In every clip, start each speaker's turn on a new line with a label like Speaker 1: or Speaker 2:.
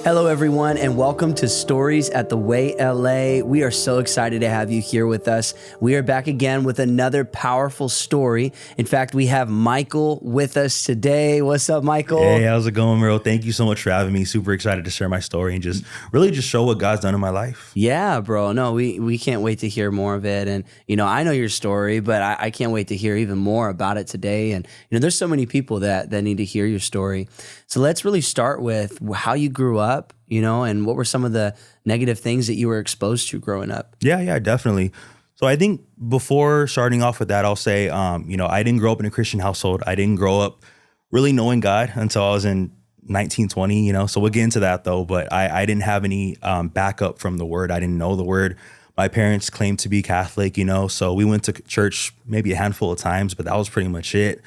Speaker 1: Hello, everyone, and welcome to Stories at the Way LA. We are so excited to have you here with us. We are back again with another powerful story. In fact, we have Michael with us today. What's up, Michael?
Speaker 2: Hey, how's it going, bro? Thank you so much for having me. Super excited to share my story and just really show what God's done in my life.
Speaker 1: Yeah, bro. No, we can't wait to hear more of it. And, I know your story, but I can't wait to hear even more about it today. And, there's so many people that need to hear your story. So let's really start with how you grew up, and what were some of the negative things that you were exposed to growing up?
Speaker 2: Yeah, definitely. So I think before starting off with that, I'll say, I didn't grow up in a Christian household. I didn't grow up really knowing God until I was in 1920, so we'll get into that though. But I didn't have any backup from the word. I didn't know the word. My parents claimed to be Catholic, so we went to church maybe a handful of times, but that was pretty much it.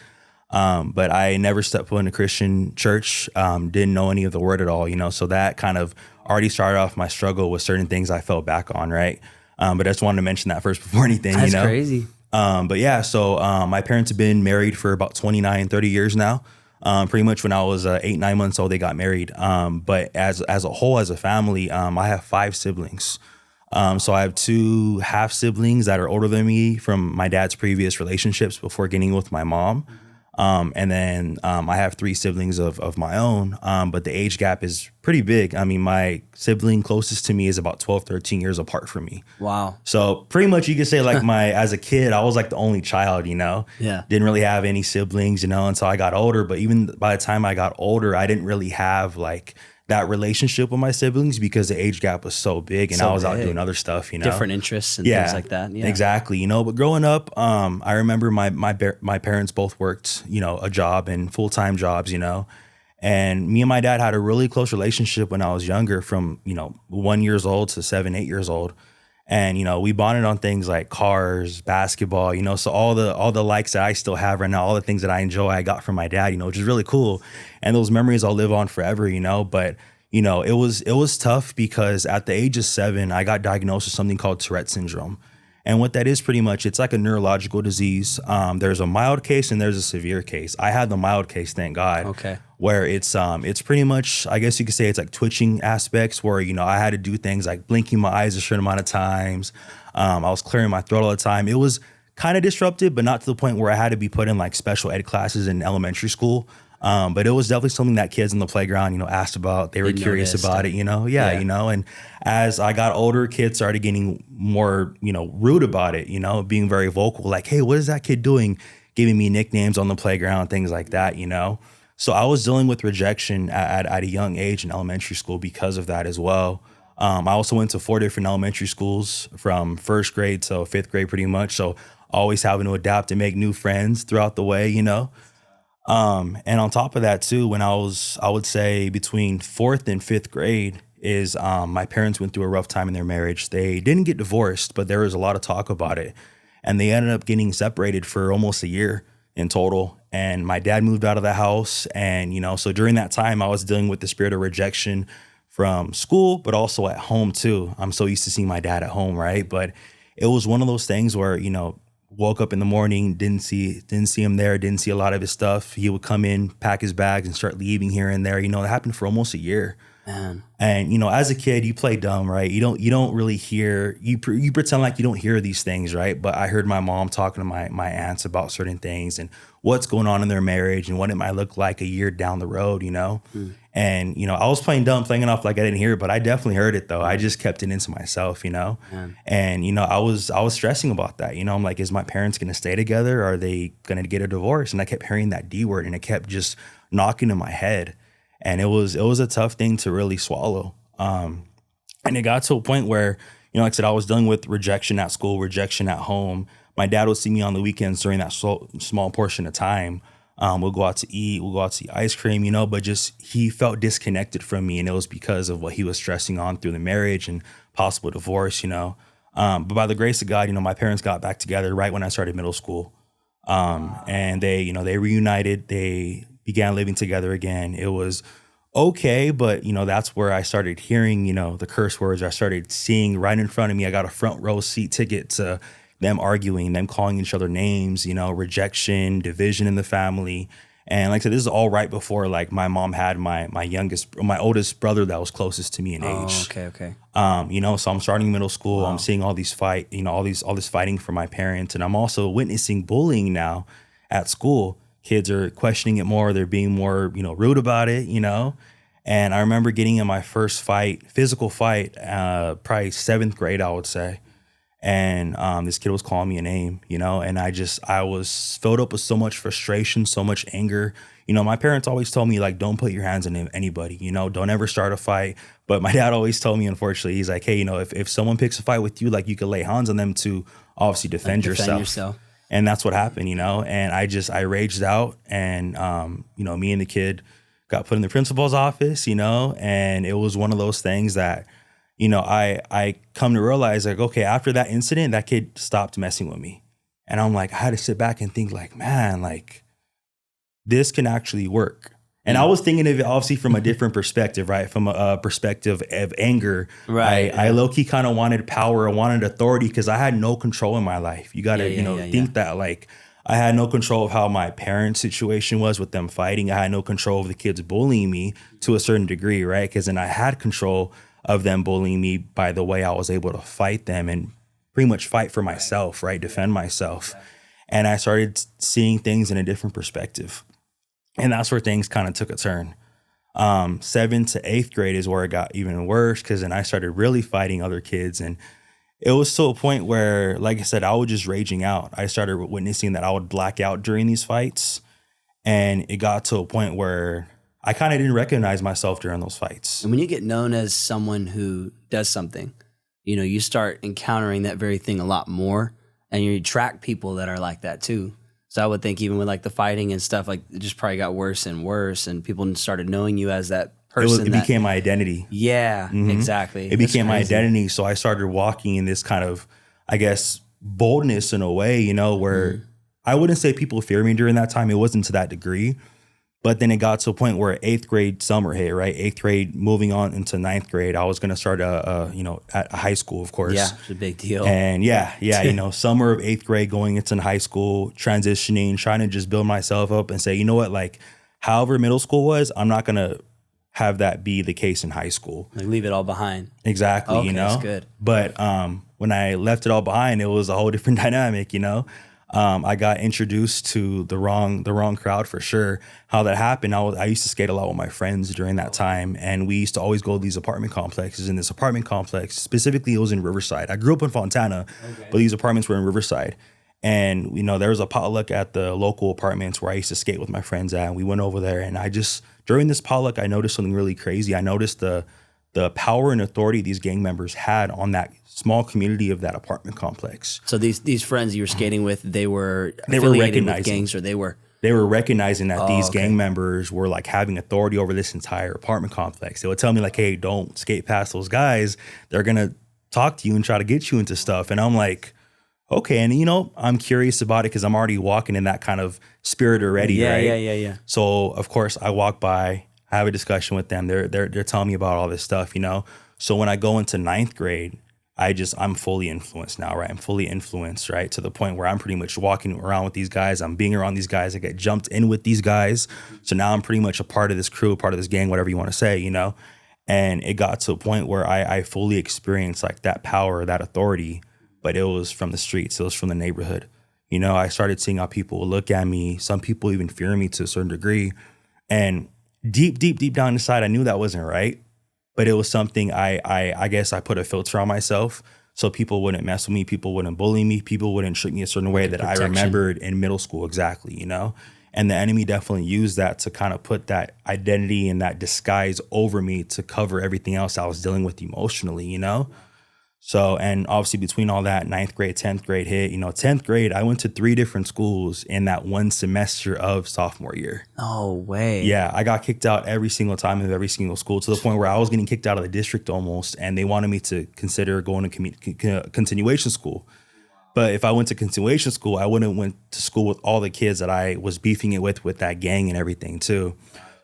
Speaker 2: But I never stepped foot in a Christian church, didn't know any of the word at all, so that kind of already started off my struggle with certain things I fell back on, right? But I just wanted to mention that first before anything,
Speaker 1: That's crazy.
Speaker 2: But yeah, so my parents have been married for about 29, 30 years now. Pretty much when I was 8, 9 months old, they got married. But as a whole, as a family, I have 5 siblings. So I have 2 half siblings that are older than me from my dad's previous relationships before getting with my mom. And then I have 3 siblings of my own, but the age gap is pretty big. I mean, my sibling closest to me is about 12, 13 years apart from me.
Speaker 1: Wow.
Speaker 2: So pretty much you could say like as a kid, I was like the only child,
Speaker 1: Yeah.
Speaker 2: Didn't really have any siblings, until I got older. But even by the time I got older, I didn't really have like that relationship with my siblings because the age gap was so big and I was out doing other stuff,
Speaker 1: Different interests and things like that. Yeah,
Speaker 2: exactly. But growing up, I remember my parents both worked, a job and full-time jobs, and me and my dad had a really close relationship when I was younger from, 1 years old to 7, 8 years old. And, we bonded on things like cars, basketball, so all the likes that I still have right now, all the things that I enjoy, I got from my dad, which is really cool. And those memories I'll live on forever, but, it was tough because at the age of 7, I got diagnosed with something called Tourette syndrome. And what that is pretty much, it's like a neurological disease. There's a mild case and there's a severe case. I had the mild case, thank God.
Speaker 1: Okay.
Speaker 2: Where it's pretty much, I guess you could say it's like twitching aspects where, I had to do things like blinking my eyes a certain amount of times. I was clearing my throat all the time. It was kind of disruptive, but not to the point where I had to be put in like special ed classes in elementary school. But it was definitely something that kids in the playground, asked about. They were curious about it, Yeah. And as I got older, kids started getting more, rude about it, being very vocal, like, hey, what is that kid doing? Giving me nicknames on the playground, things like that, So I was dealing with rejection at a young age in elementary school because of that as well. I also went to 4 different elementary schools from 1st grade to 5th grade pretty much. So always having to adapt and make new friends throughout the way, And on top of that too, when I would say between 4th and 5th grade is my parents went through a rough time in their marriage. They didn't get divorced, but there was a lot of talk about it. And they ended up getting separated for almost a year in total. And my dad moved out of the house. And, so during that time, I was dealing with the spirit of rejection from school, but also at home too. I'm so used to seeing my dad at home, right? But it was one of those things where, woke up in the morning, didn't see him there, didn't see a lot of his stuff. He would come in, pack his bags and start leaving here and there. It happened for almost a year.
Speaker 1: Man.
Speaker 2: And, as a kid, you play dumb, right? You don't really hear, you pretend like you don't hear these things, right? But I heard my mom talking to my aunts about certain things and what's going on in their marriage and what it might look like a year down the road, And, I was playing dumb, playing it off like I didn't hear it, but I definitely heard it though. I just kept it into myself, Man. And, I was stressing about that, I'm like, is my parents going to stay together? Are they going to get a divorce? And I kept hearing that D word and it kept just knocking in my head. And it was a tough thing to really swallow. And it got to a point where, like I said, I was dealing with rejection at school, rejection at home. My dad would see me on the weekends during that small portion of time. We'll go out to eat, we'll go out to eat ice cream, but just he felt disconnected from me. And it was because of what he was stressing on through the marriage and possible divorce, But by the grace of God, my parents got back together right when I started middle school. And they reunited, they began living together again. It was okay, but that's where I started hearing, the curse words. I started seeing right in front of me. I got a front row seat ticket to them arguing, them calling each other names, rejection, division in the family. And like I said, this is all right before like my mom had my oldest brother that was closest to me in age.
Speaker 1: Okay.
Speaker 2: You know, so I'm starting middle school. Wow. I'm seeing all these all this fighting for my parents, and I'm also witnessing bullying now at school. Kids are questioning it more. They're being more, rude about it, And I remember getting in my first physical fight, probably 7th grade, I would say. And this kid was calling me a name, and I was filled up with so much frustration, so much anger. My parents always told me, like, don't put your hands on anybody, don't ever start a fight. But my dad always told me, unfortunately, he's like, hey, if someone picks a fight with you, like, you could lay hands on them to obviously defend yourself. And that's what happened, and I raged out, and, me and the kid got put in the principal's office, and it was one of those things that, I come to realize, like, okay, after that incident, that kid stopped messing with me. And I'm like, I had to sit back and think, like, man, like, this can actually work. And I was thinking of it obviously from a different perspective, right? From a perspective of anger. Right. I low-key kind of wanted power. I wanted authority because I had no control in my life. You got to, think that, like, I had no control of how my parents' situation was with them fighting. I had no control of the kids bullying me to a certain degree, right? Because then I had control of them bullying me by the way I was able to fight them and pretty much fight for myself, right? Defend myself. And I started seeing things in a different perspective. And that's where things kind of took a turn. 7th to 8th grade is where it got even worse, because then I started really fighting other kids. And it was to a point where, like I said, I was just raging out. I started witnessing that I would black out during these fights. And it got to a point where I kind of didn't recognize myself during those fights.
Speaker 1: And when you get known as someone who does something, you start encountering that very thing a lot more, and you attract people that are like that too. So I would think even with like the fighting and stuff, like it just probably got worse and worse, and people started knowing you as that person.
Speaker 2: It became my identity.
Speaker 1: Yeah, exactly.
Speaker 2: It became my identity. So I started walking in this kind of, I guess, boldness in a way, where I wouldn't say people fear me during that time. It wasn't to that degree. But then it got to a point where 8th grade summer hit, right? 8th grade, moving on into 9th grade, I was going to start at a high school, of course.
Speaker 1: Yeah, it's a big deal.
Speaker 2: And summer of 8th grade, going into high school, transitioning, trying to just build myself up and say, you know what, like, however middle school was, I'm not going to have that be the case in high school.
Speaker 1: Like leave it all behind.
Speaker 2: Exactly,
Speaker 1: okay, that's good.
Speaker 2: But when I left it all behind, it was a whole different dynamic, I got introduced to the wrong crowd for sure. How that happened, I used to skate a lot with my friends during that time, and we used to always go to these apartment complexes. In this apartment complex, specifically, it was in Riverside. I grew up in Fontana, but these apartments were in Riverside. And there was a potluck at the local apartments where I used to skate with my friends at, and we went over there. And during this potluck, I noticed something really crazy. I noticed the power and authority these gang members had on that small community of that apartment complex.
Speaker 1: So these friends you were skating with, they were affiliated with gangs, or they were
Speaker 2: recognizing that these gang members were like having authority over this entire apartment complex. They would tell me like, hey, don't skate past those guys. They're going to talk to you and try to get you into stuff. And I'm like, okay. And I'm curious about it because I'm already walking in that kind of spirit already, right?
Speaker 1: Yeah.
Speaker 2: So of course I walk by, I have a discussion with them. They're telling me about all this stuff, So when I go into 9th grade, I'm fully influenced now, right? I'm fully influenced, right? To the point where I'm pretty much walking around with these guys. I'm being around these guys. I get jumped in with these guys. So now I'm pretty much a part of this crew, part of this gang, whatever you want to say, And it got to a point where I fully experienced like that power, that authority, but it was from the streets. It was from the neighborhood. I started seeing how people look at me. Some people even fear me to a certain degree. And deep down inside, I knew that wasn't right. But it was something I guess I put a filter on myself so people wouldn't mess with me, people wouldn't bully me, people wouldn't treat me a certain way that I remembered in middle school exactly, And the enemy definitely used that to kind of put that identity and that disguise over me to cover everything else I was dealing with emotionally, So, and obviously between all that, 9th grade, 10th grade hit, 10th grade, I went to 3 different schools in that one semester of sophomore year.
Speaker 1: No way.
Speaker 2: Yeah, I got kicked out every single time of every single school to the point where I was getting kicked out of the district almost, and they wanted me to consider going to continuation school. But if I went to continuation school, I wouldn't went to school with all the kids that I was beefing it with that gang and everything too.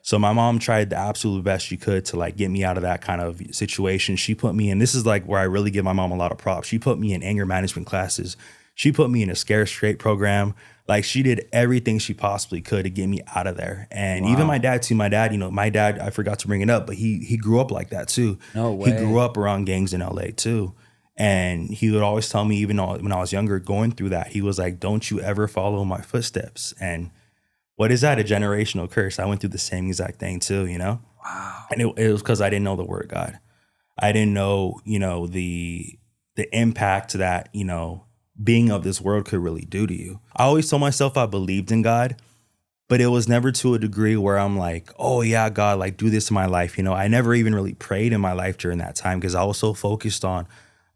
Speaker 2: So my mom tried the absolute best she could to like get me out of that kind of situation. She put me in, this is like where I really give my mom a lot of props. She put me in anger management classes. She put me in a scare straight program. Like she did everything she possibly could to get me out of there. And even my dad too. My dad, I forgot to bring it up, but he grew up like that too.
Speaker 1: No way.
Speaker 2: He grew up around gangs in LA too. And he would always tell me, even when I was younger, going through that, he was like, don't you ever follow my footsteps. And what is that? A generational curse. I went through the same exact thing too,
Speaker 1: Wow.
Speaker 2: And it was because I didn't know the word of God. I didn't know, the impact that, being of this world could really do to you. I always told myself I believed in God, but it was never to a degree where I'm like, oh yeah, God, like do this in my life. I never even really prayed in my life during that time because I was so focused on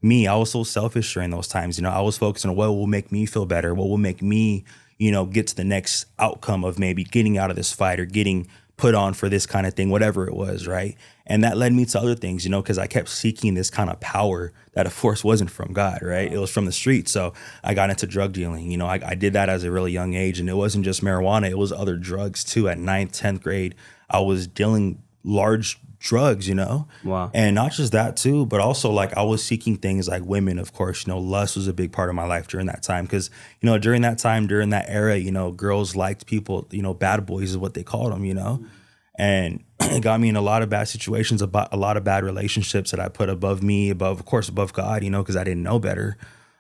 Speaker 2: me. I was so selfish during those times. I was focused on what will make me feel better, what will make me, get to the next outcome of maybe getting out of this fight or getting put on for this kind of thing, whatever it was, right? And that led me to other things, because I kept seeking this kind of power that, of course, wasn't from God, right? It was from the street. So I got into drug dealing. I did that as a really young age, and it wasn't just marijuana. It was other drugs too. At 9th, 10th grade, I was dealing large drugs,
Speaker 1: Wow.
Speaker 2: And not just that too, but also like I was seeking things like women, of course. Lust was a big part of my life during that time because, during that time, during that era, girls liked people, bad boys is what they called them, and it got me in a lot of bad situations, about a lot of bad relationships that I put above me, above God, because I didn't know better.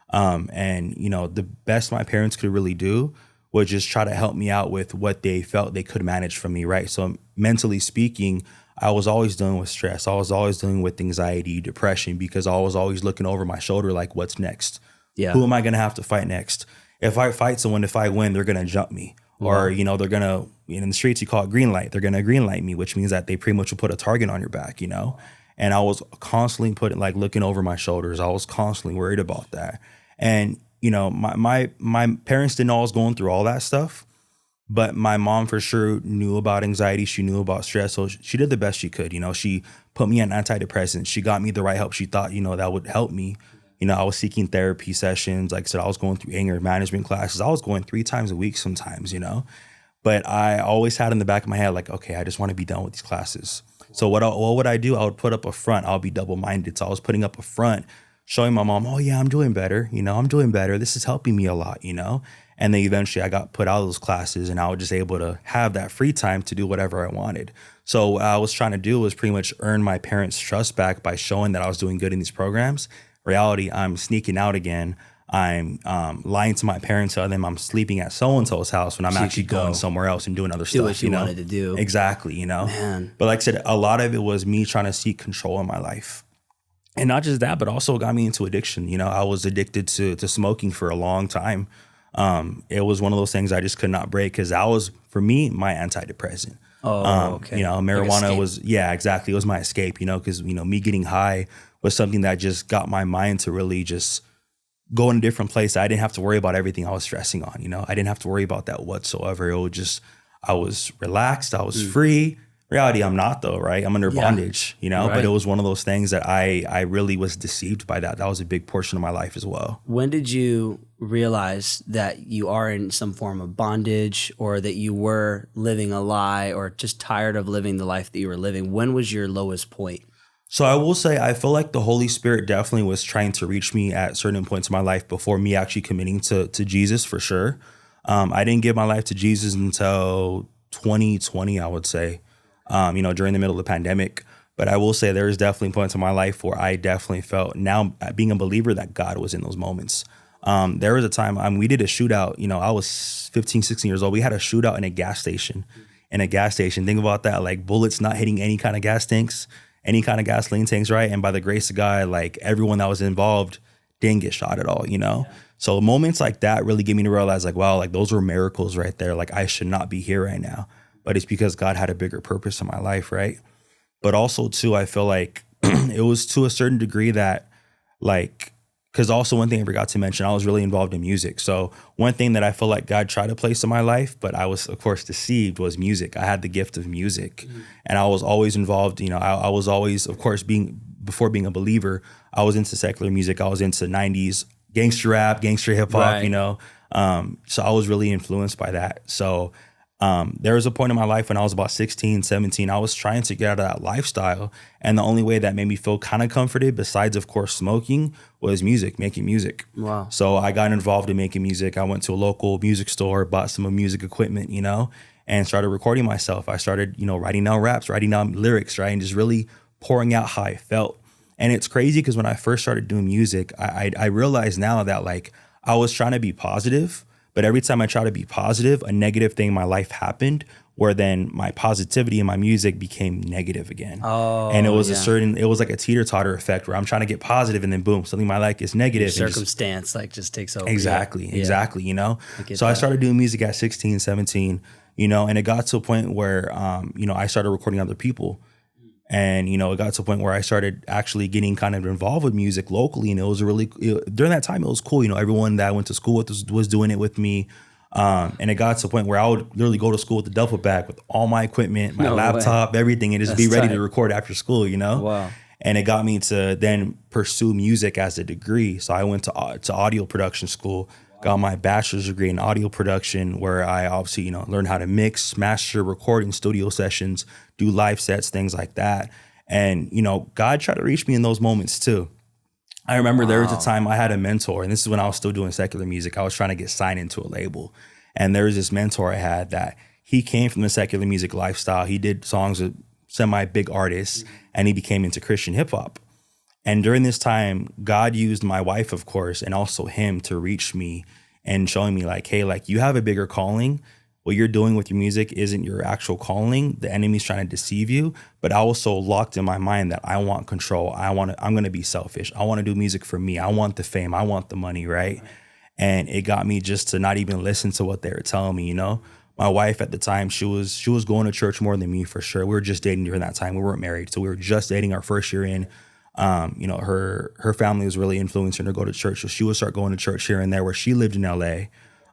Speaker 2: And the best my parents could really do was just try to help me out with what they felt they could manage from me, right? So mentally speaking, I was always dealing with stress. I was always dealing with anxiety, depression, because I was always looking over my shoulder like, what's next?
Speaker 1: Yeah.
Speaker 2: Who am I going to have to fight next? If I fight someone, if I win, they're going to jump me. Or, they're going to, in the streets, you call it green light. They're going to green light me, which means that they pretty much will put a target on your back, And I was constantly looking over my shoulders. I was constantly worried about that. And, my parents didn't know I was going through all that stuff. But my mom for sure knew about anxiety. She knew about stress. So she did the best she could. She put me on antidepressants. She got me the right help. She thought, that would help me. I was seeking therapy sessions. Like I said, I was going through anger management classes. I was going 3 times a week sometimes, But I always had in the back of my head, like, okay, I just want to be done with these classes. So what would I do? I would put up a front. I'll be double-minded. So I was putting up a front, showing my mom, oh yeah, I'm doing better. I'm doing better. This is helping me a lot, And then eventually I got put out of those classes and I was just able to have that free time to do whatever I wanted. So what I was trying to do was pretty much earn my parents' trust back by showing that I was doing good in these programs. Reality, I'm sneaking out again. I'm lying to my parents, telling them I'm sleeping at so-and-so's house when I'm actually going somewhere else and doing other stuff.
Speaker 1: Do what you wanted to do.
Speaker 2: Exactly,
Speaker 1: Man.
Speaker 2: But like I said, a lot of it was me trying to seek control in my life. And not just that, but also got me into addiction. I was addicted to smoking for a long time. It was one of those things I just could not break because that was, for me, my antidepressant.
Speaker 1: Okay.
Speaker 2: Marijuana was, exactly. It was my escape, because, me getting high was something that just got my mind to really just go in a different place. I didn't have to worry about everything I was stressing on, I didn't have to worry about that whatsoever. It was just, I was relaxed. I was free. Reality, I'm not though, right? I'm under bondage,
Speaker 1: Right.
Speaker 2: But it was one of those things that I really was deceived by that. That was a big portion of my life as well.
Speaker 1: When did you realize that you are in some form of bondage or that you were living a lie or just tired of living the life that you were living? When was your lowest point?
Speaker 2: So I will say, I feel like the Holy Spirit definitely was trying to reach me at certain points in my life before me actually committing to Jesus for sure. I didn't give my life to Jesus until 2020, I would say. During the middle of the pandemic. But I will say there is definitely points in my life where I definitely felt, now being a believer, that God was in those moments. There was a time we did a shootout. I was 15, 16 years old. We had a shootout in a gas station. Think about that, like bullets not hitting any kind of gas tanks, any kind of gasoline tanks, right? And by the grace of God, like everyone that was involved didn't get shot at all, So moments like that really get me to realize like, wow, like those were miracles right there. Like I should not be here right now. But it's because God had a bigger purpose in my life, right? But also, too, I feel like it was to a certain degree that, like, because also one thing I forgot to mention, I was really involved in music. So one thing that I feel like God tried to place in my life, but I was, of course, deceived, was music. I had the gift of music. And I was always involved, I was always, of course, before being a believer, I was into secular music. I was into 90s gangster rap, gangster hip hop,
Speaker 1: Right.
Speaker 2: So I was really influenced by that. So There was a point in my life when I was about 16, 17, I was trying to get out of that lifestyle. And the only way that made me feel kind of comforted, besides, of course, smoking, was music, making music.
Speaker 1: Wow.
Speaker 2: So I got involved in making music. I went to a local music store, bought some music equipment, and started recording myself. I started, writing down raps, writing down lyrics, right? And just really pouring out how I felt. And it's crazy because when I first started doing music, I realized now that like I was trying to be positive, but every time I try to be positive, a negative thing in my life happened where then my positivity in my music became negative again.
Speaker 1: Oh,
Speaker 2: and it was it was like a teeter-totter effect where I'm trying to get positive and then boom, something in my life is negative.
Speaker 1: Circumstance just takes over.
Speaker 2: Exactly. So I
Speaker 1: that.
Speaker 2: started doing music at 16, 17, and it got to a point where, I started recording other people. And, it got to a point where I started actually getting kind of involved with music locally. And it was during that time, it was cool. Everyone that I went to school with was doing it with me. And it got to a point where I would literally go to school with the duffel bag with all my equipment, my laptop, everything, and just be ready to record after school,
Speaker 1: Wow.
Speaker 2: And it got me to then pursue music as a degree. So I went to audio production school, got my bachelor's degree in audio production, where I obviously, learned how to mix, master, record in studio sessions, do live sets, things like that. And, God tried to reach me in those moments too. I remember there was a time I had a mentor, and this is when I was still doing secular music. I was trying to get signed into a label. And there was this mentor I had that he came from the secular music lifestyle. He did songs with semi-big artists, and he became into Christian hip hop. And during this time, God used my wife, of course, and also him to reach me and showing me like, hey, like you have a bigger calling. What you're doing with your music isn't your actual calling. The enemy's trying to deceive you. But I was so locked in my mind that I want control. I'm going to be selfish. I want to do music for me. I want the fame. I want the money, right? And it got me just to not even listen to what they were telling me, My wife at the time, she was going to church more than me for sure. We were just dating during that time. We weren't married. So we were just dating our first year in. Her family was really influencing her to go to church. So she would start going to church here and there where she lived in LA.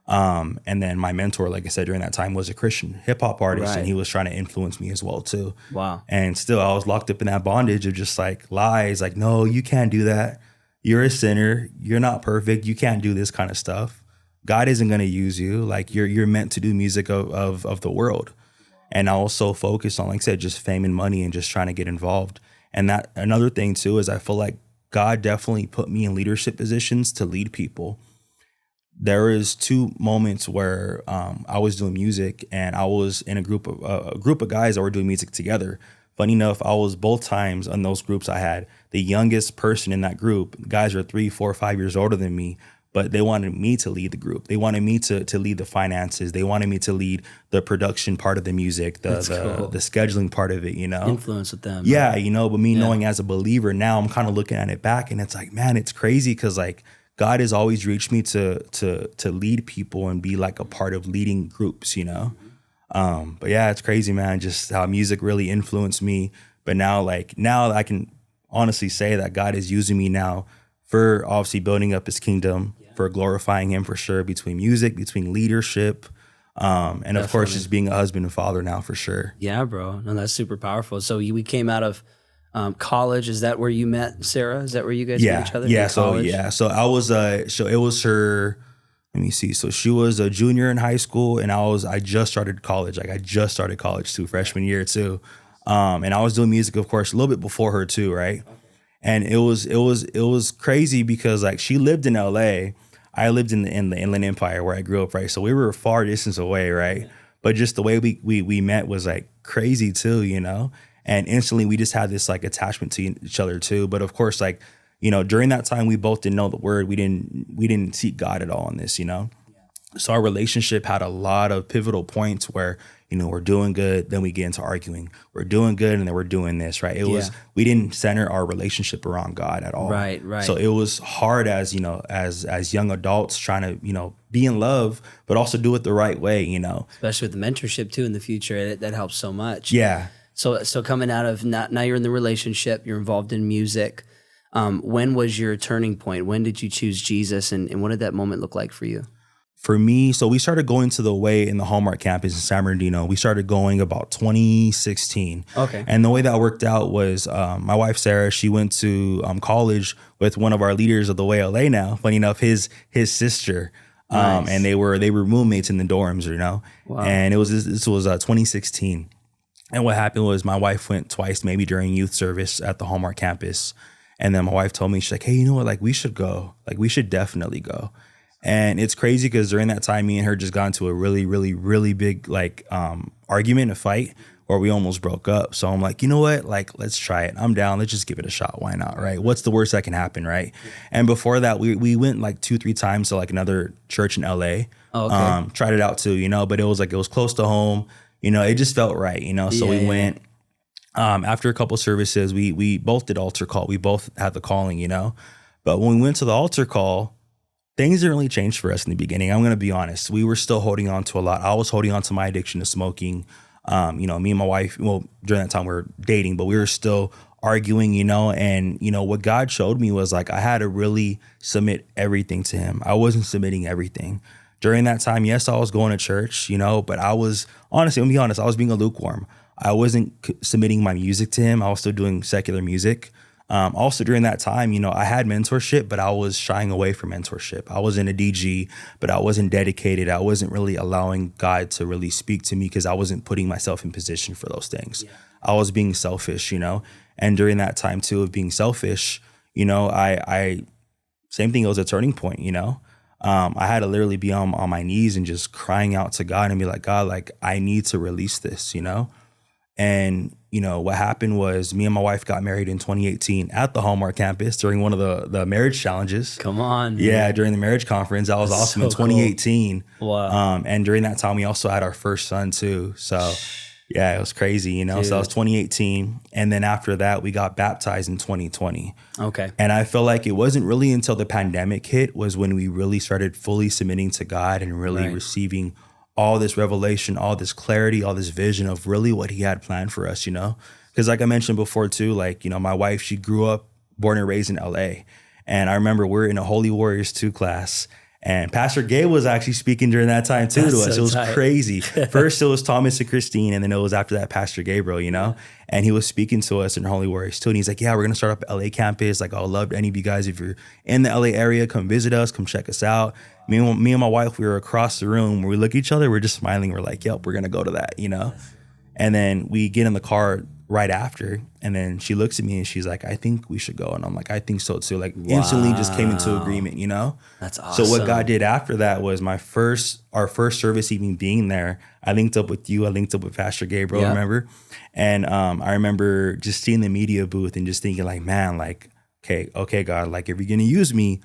Speaker 2: And then my mentor, like I said, during that time was a Christian hip hop artist,
Speaker 1: Right.
Speaker 2: and he was trying to influence me as well too.
Speaker 1: Wow.
Speaker 2: And still I was locked up in that bondage of just like lies, like, no, you can't do that. You're a sinner. You're not perfect. You can't do this kind of stuff. God isn't going to use you. Like you're meant to do music of the world. And I was so focused on, like I said, just fame and money and just trying to get involved. And that another thing too is I feel like God definitely put me in leadership positions to lead people. There is 2 moments where I was doing music and I was in a group of guys that were doing music together. Funny enough, I was both times on those groups. I had the youngest person in that group. Guys were 3, 4, 5 years older than me, but they wanted me to lead the group. They wanted me to lead the finances. They wanted me to lead the production part of the music, the scheduling part of it,
Speaker 1: Influence with them.
Speaker 2: Yeah, but me knowing as a believer now, I'm kind of looking at it back and it's like, man, it's crazy because like God has always reached me to lead people and be like a part of leading groups, But yeah, it's crazy, man, just how music really influenced me. But now I can honestly say that God is using me now for obviously building up his kingdom, for glorifying him for sure, between music, between leadership, and of course just being a husband and father now for sure.
Speaker 1: Yeah, bro. No, that's super powerful. So we came out of college. Is that where you met Sarah? Is that where you guys met each other?
Speaker 2: Yeah. So I was so it was her. Let me see. So she was a junior in high school, and I just started college. Like I just started college too, freshman year too. And I was doing music, of course, a little bit before her too, right? Okay. And it was crazy because like she lived in LA. I lived in the Inland Empire where I grew up, right? So we were a far distance away, right? Yeah. But just the way we met was like crazy too, And instantly we just had this like attachment to each other too. But of course, like, during that time we both didn't know the word. We didn't seek God at all in this, Yeah. So our relationship had a lot of pivotal points where, we're doing good, then we get into arguing. We're doing good, and then we're doing this, right? We didn't center our relationship around God at all.
Speaker 1: Right.
Speaker 2: So it was hard as young adults trying to, be in love, but also do it the right way,
Speaker 1: Especially with the mentorship too in the future, that helps so much.
Speaker 2: Yeah.
Speaker 1: So coming out of now you're in the relationship, you're involved in music. When was your turning point? When did you choose Jesus, and what did that moment look like for you?
Speaker 2: For me, so we started going to the Way in the Hallmark campus in San Bernardino. We started going about 2016.
Speaker 1: Okay.
Speaker 2: And the way that worked out was my wife, Sarah, she went to college with one of our leaders of the Way LA now. Funny enough, his sister
Speaker 1: Nice.
Speaker 2: And they were roommates in the dorms, you know.
Speaker 1: Wow.
Speaker 2: And this was 2016. And what happened was my wife went twice, maybe during youth service at the Hallmark campus. And then my wife told me, she's like, hey, you know what? Like, we should go. Like, we should definitely go. And it's crazy because during that time, me and her just got into a really, really, really big like argument, a fight where we almost broke up. So I'm like, you know what? Like, let's try it. I'm down. Let's just give it a shot. Why not? Right? What's the worst that can happen? Right? And before that, we went like 2-3 times to like another church in LA.
Speaker 1: Oh, okay.
Speaker 2: Tried it out too, you know, but it was close to home. You know, it just felt right, you know. So we went. After a couple services, we both did altar call. We both had the calling, you know. But when we went to the altar call, things didn't really change for us in the beginning. I'm going to be honest. We were still holding on to a lot. I was holding on to my addiction to smoking. You know, me and my wife, well, during that time we were dating, but we were still arguing, you know. And, you know, what God showed me was like I had to really submit everything to him. I wasn't submitting everything. During that time, yes, I was going to church, you know, but I was, honestly, I'm going to be honest, I was being a lukewarm. I wasn't submitting my music to him. I was still doing secular music. Also during that time, you know, I had mentorship, but I was shying away from mentorship. I was in a DG, but I wasn't dedicated. I wasn't really allowing God to really speak to me because I wasn't putting myself in position for those things. Yeah. I was being selfish, you know, and during that time too of being selfish, you know, I same thing, it was a turning point, you know. I had to literally be on my knees and just crying out to God and be like, God, like, I need to release this, you know? And, you know, what happened was me and my wife got married in 2018 at the Hallmark campus during one of the marriage challenges.
Speaker 1: Come on.
Speaker 2: Yeah,
Speaker 1: Man.
Speaker 2: during the marriage conference. That was
Speaker 1: That's
Speaker 2: awesome
Speaker 1: so
Speaker 2: in 2018.
Speaker 1: Cool. Wow.
Speaker 2: And during that time, we also had our first son too. So yeah, it was crazy, you know. Dude. So that was 2018. And then after that, we got baptized in 2020.
Speaker 1: Okay.
Speaker 2: And I felt like it wasn't really until the pandemic hit was when we really started fully submitting to God and really receiving all this revelation, all this clarity, all this vision of really what he had planned for us, you know? Because like I mentioned before too, like, you know, my wife, she grew up born and raised in LA. And I remember we're in a Holy Warriors 2 class. And Pastor Gabe was actually speaking during that time too to us. So it was crazy. First it was Thomas and Christine, and then it was after that Pastor Gabriel, you know? And he was speaking to us in Holy Warriors 2. And he's like, yeah, we're going to start up LA campus. Like, I'll love any of you guys, if you're in the LA area, come visit us, come check us out. Me and my wife, we were across the room where we look at each other, we're just smiling. We're like, yep, we're going to go to that, you know? And then we get in the car right after, and then she looks at me and she's like, I think we should go. And I'm like, I think so too. Like instantly just came into agreement, you know? That's awesome. So what God did after that was our first service even being there, I linked up with you. I linked up with Pastor Gabriel, remember? And I remember just seeing the media booth and just thinking like, man, like, okay, God, like if you're going to use me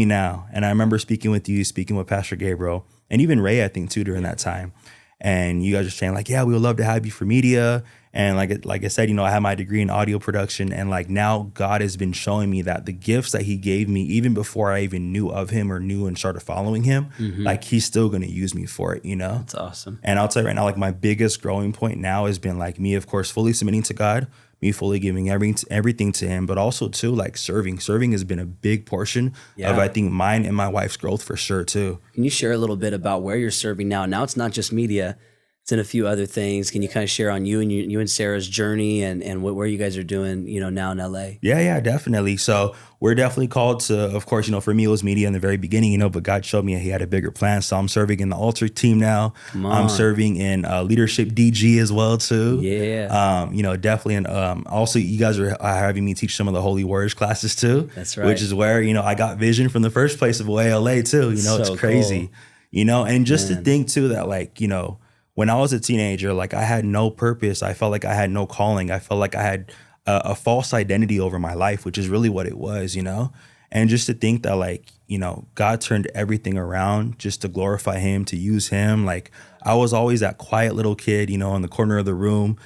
Speaker 2: now. And I remember speaking with you, speaking with Pastor Gabriel, and even Ray, I think too, during that time. And you guys are saying like, yeah, we would love to have you for media. And like I said, you know, I have my degree in audio production, and like now God has been showing me that the gifts that he gave me, even before I even knew of him or knew and started following him, like he's still going to use me for it, you know?
Speaker 1: That's awesome.
Speaker 2: And I'll tell you right now, like my biggest growing point now has been like me, of course, fully submitting to God, me fully giving everything to him, but also too like serving. Serving has been a big portion of, I think, mine and my wife's growth for sure too.
Speaker 1: Can you share a little bit about where you're serving now? Now it's not just media, it's in a few other things. Can you kind of share on you and Sarah's journey and where you guys are doing, you know, now in LA?
Speaker 2: Yeah, definitely. So we're definitely called to, of course, you know, for me, it was media in the very beginning, you know, but God showed me he had a bigger plan. So I'm serving in the altar team now. I'm serving in leadership DG as well too.
Speaker 1: Yeah.
Speaker 2: You know, definitely. And also you guys are having me teach some of the Holy Warriors classes too.
Speaker 1: That's right.
Speaker 2: Which is where, you know, I got vision from the first place of theway.la too. You know, it's crazy, cool. You know, and just to think too that like, you know, when I was a teenager, like I had no purpose. I felt like I had no calling. I felt like I had a false identity over my life, which is really what it was, you know? And just to think that like, you know, God turned everything around just to glorify him, to use him. Like I was always that quiet little kid, you know, in the corner of the room,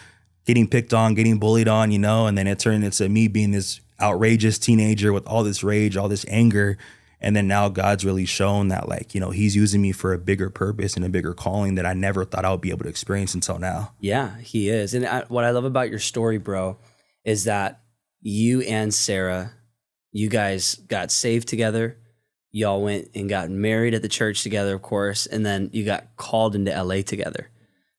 Speaker 2: getting picked on, getting bullied on, you know? And then it turned into me being this outrageous teenager with all this rage, all this anger. And then now God's really shown that like, you know, he's using me for a bigger purpose and a bigger calling that I never thought I would be able to experience until now.
Speaker 1: Yeah, he is. And what I love about your story, bro, is that you and Sarah, you guys got saved together. Y'all went and got married at the church together, of course. And then you got called into LA together.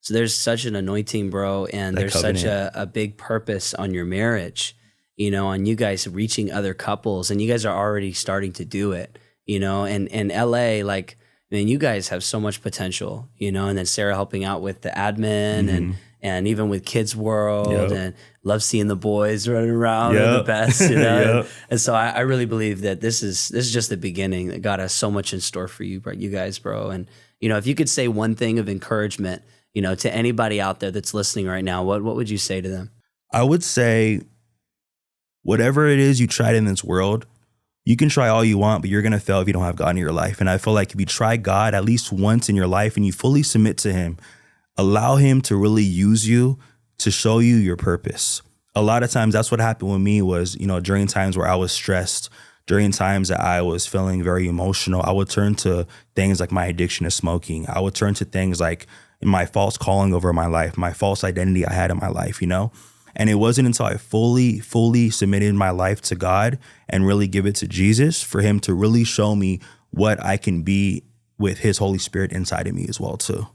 Speaker 1: So there's such an anointing, bro. And there's such a big purpose on your marriage, you know, on you guys reaching other couples, and you guys are already starting to do it, you know, and LA, like man, you guys have so much potential, and then Sarah helping out with the admin and even with Kids World, and love seeing the boys running around, the best, and so I really believe that this is just the beginning, that God has so much in store for you guys, bro. And, if you could say one thing of encouragement, to anybody out there that's listening right now, what would you say to them?
Speaker 2: I would say, whatever it is you tried in this world, you can try all you want, but you're going to fail if you don't have God in your life. And I feel like if you try God at least once in your life and you fully submit to him, allow him to really use you to show you your purpose. A lot of times that's what happened with me was, during times where I was stressed, during times that I was feeling very emotional, I would turn to things like my addiction to smoking. I would turn to things like my false calling over my life, my false identity I had in my life, And it wasn't until I fully submitted my life to God and really give it to Jesus for him to really show me what I can be with his Holy Spirit inside of me as well, too.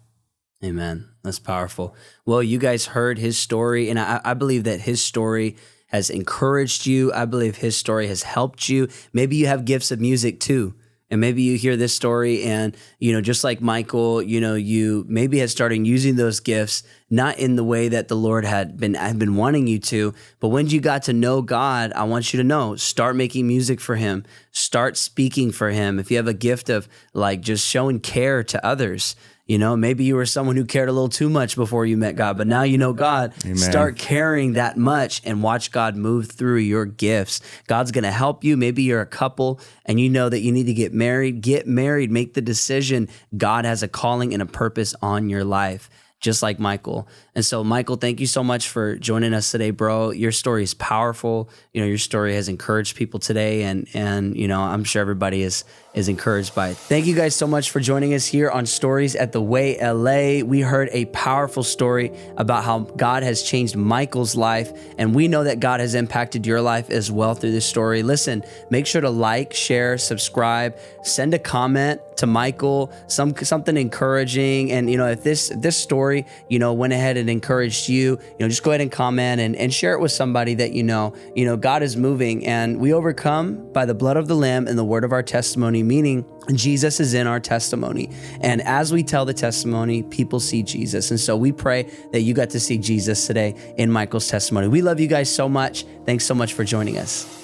Speaker 1: Amen. That's powerful. Well, you guys heard his story, and I believe that his story has encouraged you. I believe his story has helped you. Maybe you have gifts of music too. And maybe you hear this story and, just like Michael, you maybe had started using those gifts, not in the way that the Lord had been wanting you to, but when you got to know God, I want you to know, start making music for him, start speaking for him. If you have a gift of like just showing care to others, maybe you were someone who cared a little too much before you met God, but now you know God. Amen. Start caring that much and watch God move through your gifts. God's going to help you. Maybe you're a couple and you know that you need to get married. Get married. Make the decision. God has a calling and a purpose on your life, just like Michael. And so, Michael, thank you so much for joining us today, bro. Your story is powerful. Your story has encouraged people today, and I'm sure everybody is encouraged by it. Thank you guys so much for joining us here on Stories at the Way LA. We heard a powerful story about how God has changed Michael's life, and we know that God has impacted your life as well through this story. Listen, make sure to like, share, subscribe, send a comment to Michael, something encouraging. And, if this story, went ahead and encouraged you, just go ahead and comment and share it with somebody that God is moving, and we overcome by the blood of the Lamb and the word of our testimony, meaning Jesus is in our testimony. And as we tell the testimony, people see Jesus. And so we pray that you got to see Jesus today in Michael's testimony. We love you guys so much. Thanks so much for joining us.